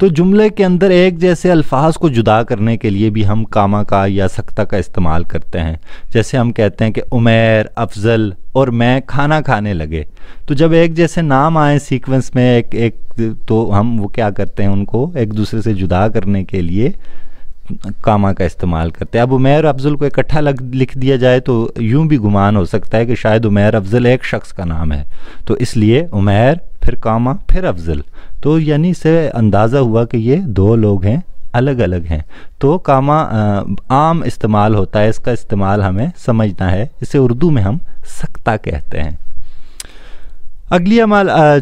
تو جملے کے اندر ایک جیسے الفاظ کو جدا کرنے کے لیے بھی ہم کاما کا یا سکتا کا استعمال کرتے ہیں. جیسے ہم کہتے ہیں کہ عمیر، افضل اور میں کھانا کھانے لگے. تو جب ایک جیسے نام آئیں سیکوینس میں ایک تو ہم وہ کیا کرتے ہیں، ان کو ایک دوسرے سے جدا کرنے کے لیے کاما کا استعمال کرتے ہیں. اب عمیر اور افضل کو اکٹھا لکھ دیا جائے تو یوں بھی گمان ہو سکتا ہے کہ شاید عمیر افضل ایک شخص کا نام ہے. تو اس لیے عمیر پھر کاما پھر افضل، تو یعنی سے اندازہ ہوا کہ یہ دو لوگ ہیں، الگ الگ ہیں. تو کاما عام استعمال ہوتا ہے، اس کا استعمال ہمیں سمجھنا ہے. اسے اردو میں ہم سکتا کہتے ہیں. اگلی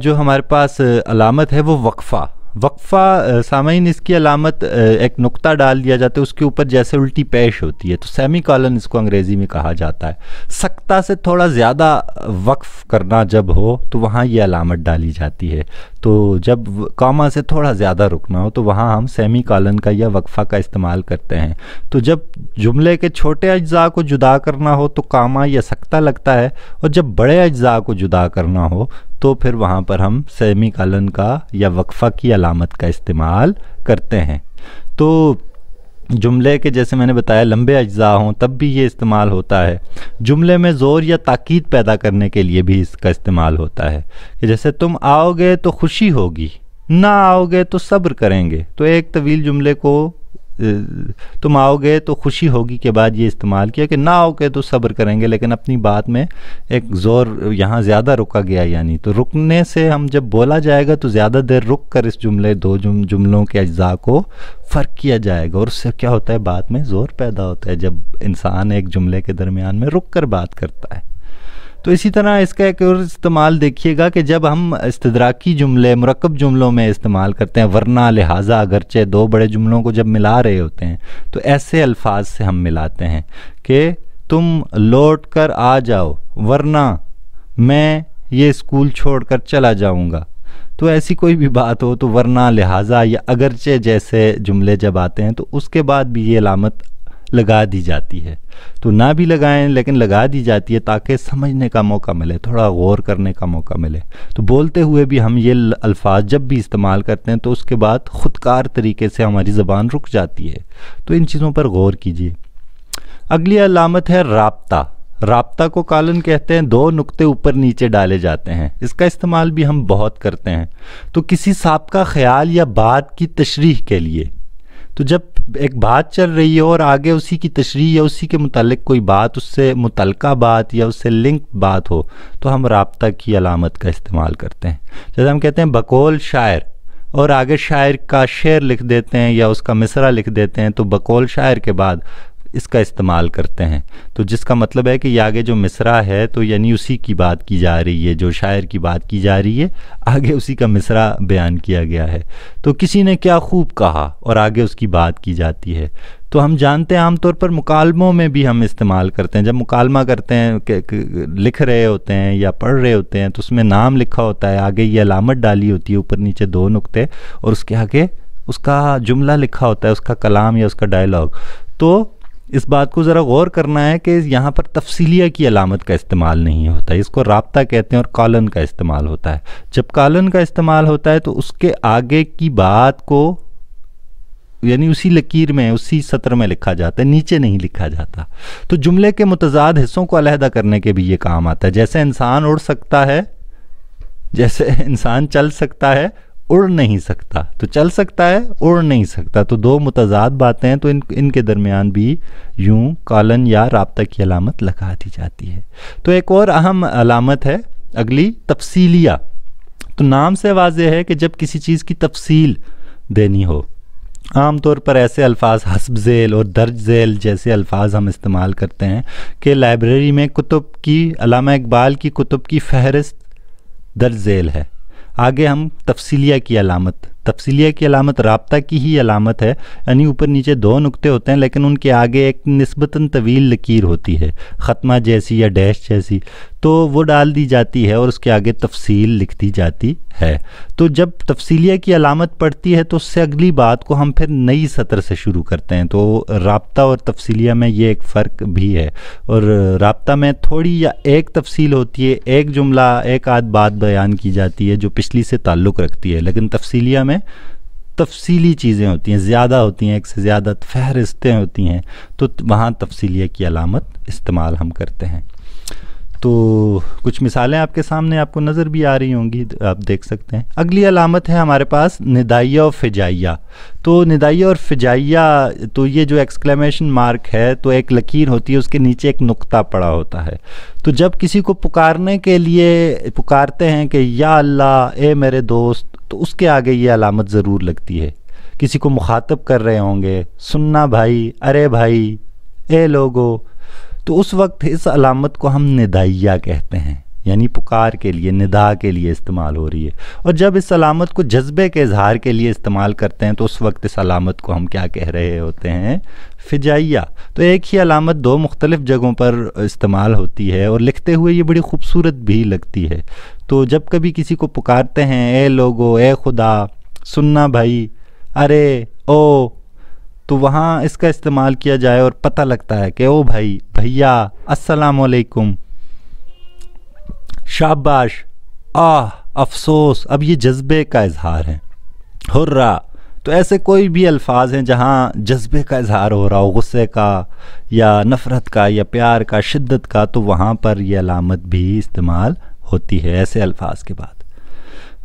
جو ہمارے پاس علامت ہے وہ وقفہ. وقفہ سامعین، اس کی علامت ایک نقطہ ڈال دیا جاتا ہے، اس کے اوپر جیسے الٹی پیش ہوتی ہے، تو سیمی کالن اس کو انگریزی میں کہا جاتا ہے. سکتا سے تھوڑا زیادہ وقف کرنا جب ہو تو وہاں یہ علامت ڈالی جاتی ہے. تو جب کاما سے تھوڑا زیادہ رکنا ہو تو وہاں ہم سیمی کالن کا یا وقفہ کا استعمال کرتے ہیں. تو جب جملے کے چھوٹے اجزاء کو جدا کرنا ہو تو کاما یا سکتا لگتا ہے، اور جب بڑے اجزاء کو جدا کرنا ہو تو پھر وہاں پر ہم سیمی کالن کا یا وقفہ کی علامت کا استعمال کرتے ہیں. تو جملے کے جیسے میں نے بتایا لمبے اجزاء ہوں تب بھی یہ استعمال ہوتا ہے. جملے میں زور یا تاکید پیدا کرنے کے لیے بھی اس کا استعمال ہوتا ہے کہ جیسے تم آؤ گے تو خوشی ہوگی، نہ آؤ گے تو صبر کریں گے. تو ایک طویل جملے کو تم آؤ گے تو خوشی ہوگی کے بعد یہ استعمال کیا کہ نہ آؤ گے تو صبر کریں گے، لیکن اپنی بات میں ایک زور یہاں زیادہ رکا گیا. یعنی تو رکنے سے ہم جب بولا جائے گا تو زیادہ دیر رک کر اس دو جملوں کے اجزاء کو فرق کیا جائے گا، اور اس سے کیا ہوتا ہے، بات میں زور پیدا ہوتا ہے جب انسان ایک جملے کے درمیان میں رک کر بات کرتا ہے. تو اسی طرح اس کا ایک اور استعمال دیکھیے گا کہ جب ہم استدراکی جملے مرکب جملوں میں استعمال کرتے ہیں، ورنہ لہٰذا اگرچہ دو بڑے جملوں کو جب ملا رہے ہوتے ہیں تو ایسے الفاظ سے ہم ملاتے ہیں کہ تم لوٹ کر آ جاؤ ورنہ میں یہ اسکول چھوڑ کر چلا جاؤں گا. تو ایسی کوئی بھی بات ہو تو ورنہ لہٰذا یا اگرچہ جیسے جملے جب آتے ہیں تو اس کے بعد بھی یہ علامت لگا دی جاتی ہے. تو نہ بھی لگائیں لیکن لگا دی جاتی ہے تاکہ سمجھنے کا موقع ملے، تھوڑا غور کرنے کا موقع ملے. تو بولتے ہوئے بھی ہم یہ الفاظ جب بھی استعمال کرتے ہیں تو اس کے بعد خودکار طریقے سے ہماری زبان رک جاتی ہے. تو ان چیزوں پر غور کیجیے. اگلی علامت ہے رابطہ. رابطہ کو کالن کہتے ہیں. دو نقطے اوپر نیچے ڈالے جاتے ہیں. اس کا استعمال بھی ہم بہت کرتے ہیں. تو کسی سابقہ خیال یا بات کی تشریح کے لیے، تو جب ایک بات چل رہی ہے اور آگے اسی کی تشریح یا اسی کے متعلق کوئی بات، اس سے متعلقہ بات یا اس سے لنک بات ہو تو ہم رابطہ کی علامت کا استعمال کرتے ہیں. جیسے ہم کہتے ہیں بقول شاعر، اور آگے شاعر کا شعر لکھ دیتے ہیں یا اس کا مصرع لکھ دیتے ہیں، تو بقول شاعر کے بعد اس کا استعمال کرتے ہیں. تو جس کا مطلب ہے کہ یہ آگے جو مصرع ہے تو یعنی اسی کی بات کی جا رہی ہے، جو شاعر کی بات کی جا رہی ہے آگے اسی کا مصرع بیان کیا گیا ہے. تو کسی نے کیا خوب کہا اور آگے اس کی بات کی جاتی ہے. تو ہم جانتے ہیں عام طور پر مکالموں میں بھی ہم استعمال کرتے ہیں. جب مکالمہ کرتے ہیں کہ لکھ رہے ہوتے ہیں یا پڑھ رہے ہوتے ہیں تو اس میں نام لکھا ہوتا ہے، آگے یہ علامت ڈالی ہوتی ہے، اوپر نیچے دو نقطے، اور اس کے آگے اس کا جملہ لکھا ہوتا ہے، اس کا کلام یا اس کا ڈائلاگ. تو اس بات کو ذرا غور کرنا ہے کہ یہاں پر تفصیلیہ کی علامت کا استعمال نہیں ہوتا ہے. اس کو رابطہ کہتے ہیں اور کالن کا استعمال ہوتا ہے. جب کالن کا استعمال ہوتا ہے تو اس کے آگے کی بات کو یعنی اسی لکیر میں اسی سطر میں لکھا جاتا ہے، نیچے نہیں لکھا جاتا. تو جملے کے متضاد حصوں کو علیحدہ کرنے کے بھی یہ کام آتا ہے. جیسے انسان اڑ سکتا ہے، جیسے انسان چل سکتا ہے، اڑ نہیں سکتا. تو چل سکتا ہے، اڑ نہیں سکتا. تو دو متضاد باتیں ہیں، تو ان کے درمیان بھی یوں کالن یا رابطہ کی علامت لگا دی جاتی ہے. تو ایک اور اہم علامت ہے اگلی، تفصیلیہ. تو نام سے واضح ہے کہ جب کسی چیز کی تفصیل دینی ہو. عام طور پر ایسے الفاظ حسب ذیل اور درج ذیل جیسے الفاظ ہم استعمال کرتے ہیں کہ لائبریری میں کتب کی، علامہ اقبال کی کتب کی فہرست درج ذیل ہے. آگے ہم تفصیلیہ کی علامت رابطہ کی ہی علامت ہے. یعنی اوپر نیچے دو نقطے ہوتے ہیں لیکن ان کے آگے ایک نسبتاً طویل لکیر ہوتی ہے، ختمہ جیسی یا ڈیش جیسی، تو وہ ڈال دی جاتی ہے اور اس کے آگے تفصیل لکھ دی جاتی ہے. تو جب تفصیلیہ کی علامت پڑتی ہے تو اس سے اگلی بات کو ہم پھر نئی سطر سے شروع کرتے ہیں. تو رابطہ اور تفصیلیہ میں یہ ایک فرق بھی ہے. اور رابطہ میں تھوڑی یا ایک تفصیل ہوتی ہے، ایک جملہ ایک آدھ بات بیان کی جاتی ہے جو پچھلی سے تعلق رکھتی ہے، لیکن تفصیلیہ میں تفصیلی چیزیں ہوتی ہیں، زیادہ ہوتی ہیں، ایک سے زیادہ فہرستیں ہوتی ہیں، تو وہاں تفصیلیہ کی علامت استعمال ہم کرتے ہیں۔ تو کچھ مثالیں آپ کے سامنے آپ کو نظر بھی آ رہی ہوں گی، آپ دیکھ سکتے ہیں۔ اگلی علامت ہے ہمارے پاس ندائیہ اور فجائیہ۔ تو ندائیہ اور فجائیہ، تو یہ جو ایکسکلیمیشن مارک ہے تو ایک لکیر ہوتی ہے، اس کے نیچے ایک نقطہ پڑا ہوتا ہے۔ تو جب کسی کو پکارنے کے لیے پکارتے ہیں کہ یا اللہ اے میرے دوست، تو اس کے آگے یہ علامت ضرور لگتی ہے۔ کسی کو مخاطب کر رہے ہوں گے، سننا بھائی، ارے بھائی، اے لوگو، تو اس وقت اس علامت کو ہم ندائیہ کہتے ہیں، یعنی پکار کے لیے، ندا کے لیے استعمال ہو رہی ہے۔ اور جب اس علامت کو جذبے کے اظہار کے لیے استعمال کرتے ہیں تو اس وقت اس علامت کو ہم کیا کہہ رہے ہوتے ہیں؟ فجائیہ۔ تو ایک ہی علامت دو مختلف جگہوں پر استعمال ہوتی ہے اور لکھتے ہوئے یہ بڑی خوبصورت بھی لگتی ہے۔ تو جب کبھی کسی کو پکارتے ہیں، اے لوگو، اے خدا، سننا بھائی، ارے، او، تو وہاں اس کا استعمال کیا جائے اور پتہ لگتا ہے کہ او بھائی، بھیا، السلام علیکم، شاباش، افسوس، اب یہ جذبے کا اظہار ہے۔ ہررا، تو ایسے کوئی بھی الفاظ ہیں جہاں جذبے کا اظہار ہو رہا ہو، غصے کا یا نفرت کا یا پیار کا، شدت کا، تو وہاں پر یہ علامت بھی استعمال ہوتی ہے ایسے الفاظ کے بعد۔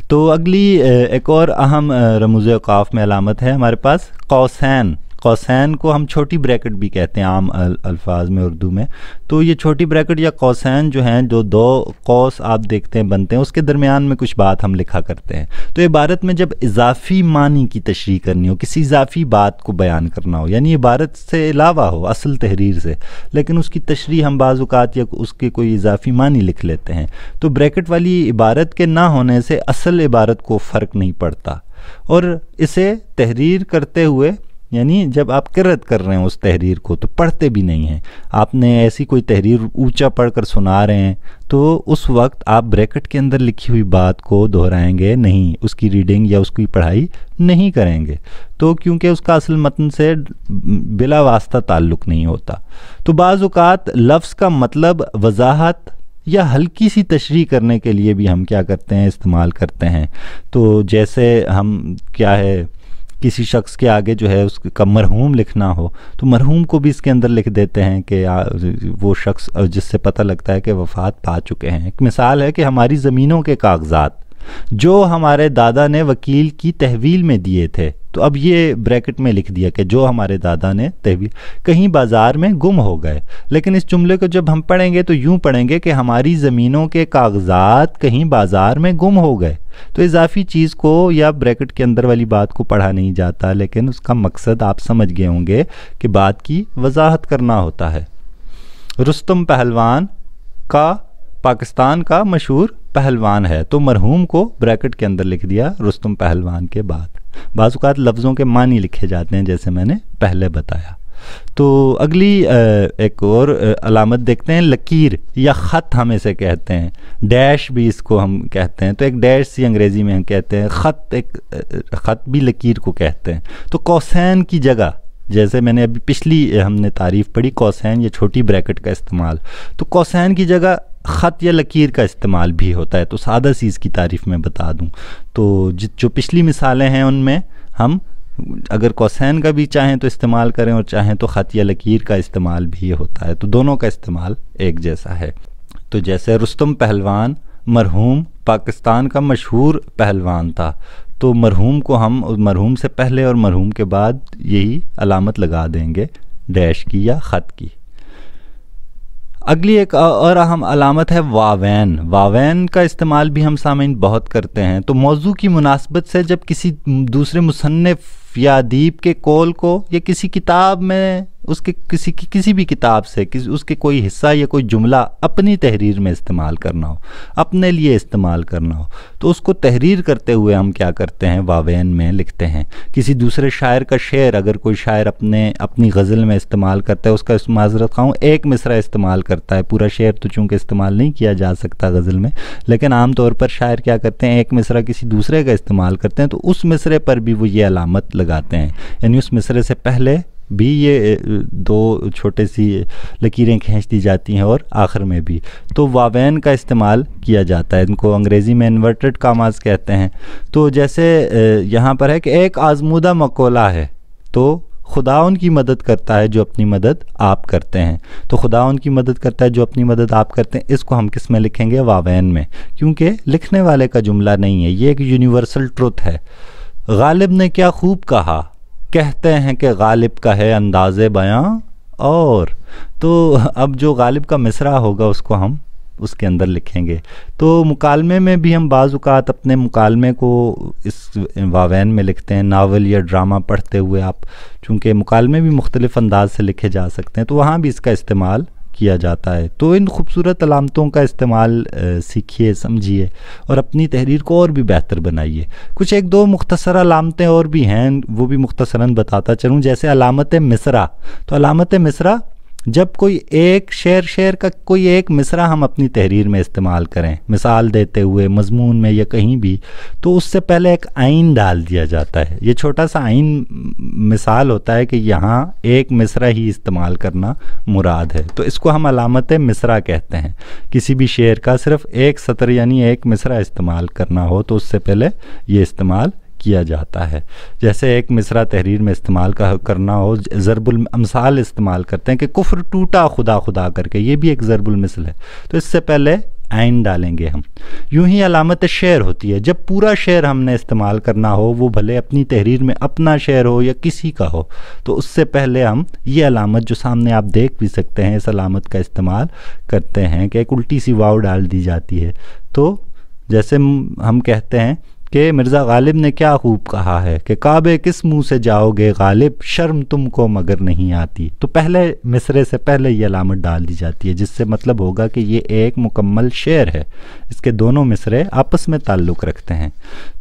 تو اگلی ایک اور اہم رموز اوقاف میں علامت ہے ہمارے پاس قوسین۔ قوسین کو ہم چھوٹی بریکٹ بھی کہتے ہیں عام الفاظ میں، اردو میں۔ تو یہ چھوٹی بریکٹ یا قوسین جو ہیں، جو دو قوس آپ دیکھتے ہیں بنتے ہیں، اس کے درمیان میں کچھ بات ہم لکھا کرتے ہیں۔ تو عبارت میں جب اضافی معنی کی تشریح کرنی ہو، کسی اضافی بات کو بیان کرنا ہو، یعنی عبارت سے علاوہ ہو اصل تحریر سے، لیکن اس کی تشریح ہم بعض اوقات یا اس کے کوئی اضافی معنی لکھ لیتے ہیں، تو بریکٹ والی عبارت کے نہ ہونے سے اصل عبارت کو فرق نہیں پڑتا، اور اسے تحریر کرتے ہوئے، یعنی جب آپ قرأت کر رہے ہیں اس تحریر کو تو پڑھتے بھی نہیں ہیں۔ آپ نے ایسی کوئی تحریر اونچا پڑھ کر سنا رہے ہیں تو اس وقت آپ بریکٹ کے اندر لکھی ہوئی بات کو دہرائیں گے نہیں، اس کی ریڈنگ یا اس کی پڑھائی نہیں کریں گے، تو کیونکہ اس کا اصل متن سے بلا واسطہ تعلق نہیں ہوتا۔ تو بعض اوقات لفظ کا مطلب وضاحت یا ہلکی سی تشریح کرنے کے لیے بھی ہم کیا کرتے ہیں؟ استعمال کرتے ہیں۔ تو جیسے ہم کیا ہے، کسی شخص کے آگے جو ہے اس کا مرحوم لکھنا ہو تو مرحوم کو بھی اس کے اندر لکھ دیتے ہیں کہ وہ شخص جس سے پتہ لگتا ہے کہ وفات پا چکے ہیں۔ ایک مثال ہے کہ ہماری زمینوں کے کاغذات جو ہمارے دادا نے وکیل کی تحویل میں دیے تھے، تو اب یہ بریکٹ میں لکھ دیا کہ جو ہمارے دادا نے تحویل کہیں بازار میں گم ہو گئے، لیکن اس جملے کو جب ہم پڑھیں گے تو یوں پڑھیں گے کہ ہماری زمینوں کے کاغذات کہیں بازار میں گم ہو گئے۔ تو اضافی چیز کو یا بریکٹ کے اندر والی بات کو پڑھا نہیں جاتا، لیکن اس کا مقصد آپ سمجھ گئے ہوں گے کہ بات کی وضاحت کرنا ہوتا ہے۔ رستم پہلوان کا پاکستان کا مشہور پہلوان ہے، تو مرحوم کو بریکٹ کے اندر لکھ دیا رستم پہلوان کے بعد۔ بعض اوقات لفظوں کے معنی لکھے جاتے ہیں جیسے میں نے پہلے بتایا۔ تو اگلی ایک اور علامت دیکھتے ہیں، لکیر یا خط ہم اسے کہتے ہیں، ڈیش بھی اس کو ہم کہتے ہیں۔ تو ایک ڈیش سی انگریزی میں ہم کہتے ہیں، خط، ایک خط بھی لکیر کو کہتے ہیں۔ تو قوسین کی جگہ، جیسے میں نے ابھی پچھلی ہم نے تعریف پڑھی قوسین یا چھوٹی بریکٹ کا استعمال، تو قوسین کی جگہ خط یا لکیر کا استعمال بھی ہوتا ہے۔ تو سادہ سی اس کی تعریف میں بتا دوں تو جو پچھلی مثالیں ہیں ان میں ہم اگر قوسین کا بھی چاہیں تو استعمال کریں اور چاہیں تو خط یا لکیر کا استعمال بھی ہوتا ہے، تو دونوں کا استعمال ایک جیسا ہے۔ تو جیسے رستم پہلوان مرحوم پاکستان کا مشہور پہلوان تھا، تو مرحوم کو ہم مرحوم سے پہلے اور مرحوم کے بعد یہی علامت لگا دیں گے، ڈیش کی یا خط کی۔ اگلی ایک اور اہم علامت ہے واوین۔ واوین کا استعمال بھی ہم سامعین بہت کرتے ہیں۔ تو موضوع کی مناسبت سے جب کسی دوسرے مصنف یا ادیب کے قول کو یا کسی کتاب میں اس کے کسی بھی کتاب سے اس کے کوئی حصہ یا کوئی جملہ اپنی تحریر میں استعمال کرنا ہو، اپنے لیے استعمال کرنا ہو، تو اس کو تحریر کرتے ہوئے ہم کیا کرتے ہیں؟ واوین میں لکھتے ہیں۔ کسی دوسرے شاعر کا شعر اگر کوئی شاعر اپنی غزل میں استعمال کرتا ہے، اس کا معذرت خواہ ایک مصرع استعمال کرتا ہے، پورا شعر تو چونکہ استعمال نہیں کیا جا سکتا غزل میں، لیکن عام طور پر شاعر کیا کرتے ہیں؟ ایک مصرع کسی دوسرے کا استعمال کرتے ہیں، تو اس مصرع پر بھی وہ یہ علامت لگاتے ہیں، یعنی اس مصرع سے پہلے بھی یہ دو چھوٹے سی لکیریں کھینچ دی جاتی ہیں اور آخر میں بھی، تو واوین کا استعمال کیا جاتا ہے، ان کو انگریزی میں انورٹڈ کاماز کہتے ہیں۔ تو جیسے یہاں پر ہے کہ ایک آزمودہ مقولہ ہے، تو خدا ان کی مدد کرتا ہے جو اپنی مدد آپ کرتے ہیں، تو خدا ان کی مدد کرتا ہے جو اپنی مدد آپ کرتے ہیں، اس کو ہم کس میں لکھیں گے؟ واوین میں، کیونکہ لکھنے والے کا جملہ نہیں ہے، یہ ایک یونیورسل ٹروتھ ہے۔ غالب نے کیا خوب کہا، کہتے ہیں کہ غالب کا ہے انداز بیاں اور، تو اب جو غالب کا مصرع ہوگا اس کو ہم اس کے اندر لکھیں گے۔ تو مکالمے میں بھی ہم بعض اوقات اپنے مکالمے کو اس واوین میں لکھتے ہیں، ناول یا ڈرامہ پڑھتے ہوئے آپ، چونکہ مکالمے بھی مختلف انداز سے لکھے جا سکتے ہیں، تو وہاں بھی اس کا استعمال کیا جاتا ہے۔ تو ان خوبصورت علامتوں کا استعمال سیکھیے، سمجھیے اور اپنی تحریر کو اور بھی بہتر بنائیے۔ کچھ ایک دو مختصر علامتیں اور بھی ہیں، وہ بھی مختصراً بتاتا چلوں، جیسے علامت مصرع۔ تو علامت مصرع، جب کوئی ایک شعر کا کوئی ایک مصرع ہم اپنی تحریر میں استعمال کریں، مثال دیتے ہوئے مضمون میں یا کہیں بھی، تو اس سے پہلے ایک آئین ڈال دیا جاتا ہے۔ یہ چھوٹا سا آئین مثال ہوتا ہے کہ یہاں ایک مصرع ہی استعمال کرنا مراد ہے، تو اس کو ہم علامت مصرع کہتے ہیں۔ کسی بھی شعر کا صرف ایک سطر یعنی ایک مصرع استعمال کرنا ہو تو اس سے پہلے یہ استعمال کیا جاتا ہے۔ جیسے ایک مصرع تحریر میں استعمال کرنا ہو، ضرب الامثال استعمال کرتے ہیں کہ کفر ٹوٹا خدا خدا کر کے، یہ بھی ایک ضرب المثل ہے، تو اس سے پہلے عین ڈالیں گے ہم۔ یوں ہی علامت شعر ہوتی ہے، جب پورا شعر ہم نے استعمال کرنا ہو، وہ بھلے اپنی تحریر میں اپنا شعر ہو یا کسی کا ہو، تو اس سے پہلے ہم یہ علامت جو سامنے آپ دیکھ بھی سکتے ہیں، اس علامت کا استعمال کرتے ہیں کہ ایک الٹی سی واو ڈال دی جاتی ہے۔ تو جیسے ہم کہتے ہیں کہ مرزا غالب نے کیا خوب کہا ہے کہ کعبے کس منہ سے جاؤ گے غالب، شرم تم کو مگر نہیں آتی، تو پہلے مصرے سے پہلے یہ علامت ڈال دی جاتی ہے، جس سے مطلب ہوگا کہ یہ ایک مکمل شعر ہے، اس کے دونوں مصرے آپس میں تعلق رکھتے ہیں۔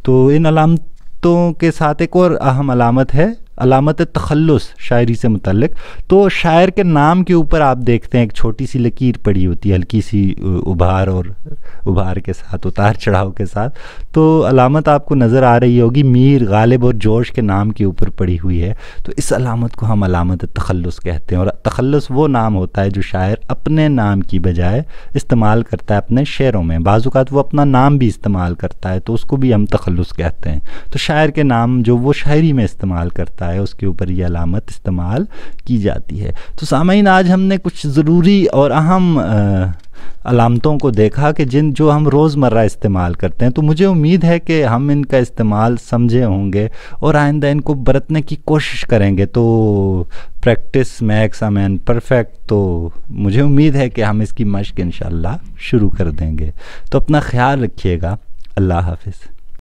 تو ان علامتوں کے ساتھ ایک اور اہم علامت ہے علامت تخلص، شاعری سے متعلق۔ تو شاعر کے نام کے اوپر آپ دیکھتے ہیں ایک چھوٹی سی لکیر پڑی ہوتی ہے، ہلکی سی ابھار کے ساتھ، اتار چڑھاؤ کے ساتھ، تو علامت آپ کو نظر آ رہی ہوگی، میر، غالب اور جوش کے نام کے اوپر پڑی ہوئی ہے، تو اس علامت کو ہم علامت تخلص کہتے ہیں۔ اور تخلص وہ نام ہوتا ہے جو شاعر اپنے نام کی بجائے استعمال کرتا ہے اپنے شعروں میں، بعض اوقات وہ اپنا نام بھی استعمال کرتا ہے، تو اس کو بھی ہم تخلص کہتے ہیں۔ تو شاعر کے نام جو وہ شاعری میں استعمال کرتا ہے، اس کے اوپر یہ علامت استعمال کی جاتی ہے۔ تو سامعین، آج ہم نے کچھ ضروری اور اہم علامتوں کو دیکھا کہ جو ہم روزمرہ استعمال کرتے ہیں، تو مجھے امید ہے کہ ہم ان کا استعمال سمجھے ہوں گے اور آئندہ ان کو برتنے کی کوشش کریں گے۔ تو practice makes a man perfect, تو مجھے امید ہے کہ ہم اس کی مشق انشاءاللہ شروع کر دیں گے۔ تو اپنا خیال رکھیے گا، اللہ حافظ۔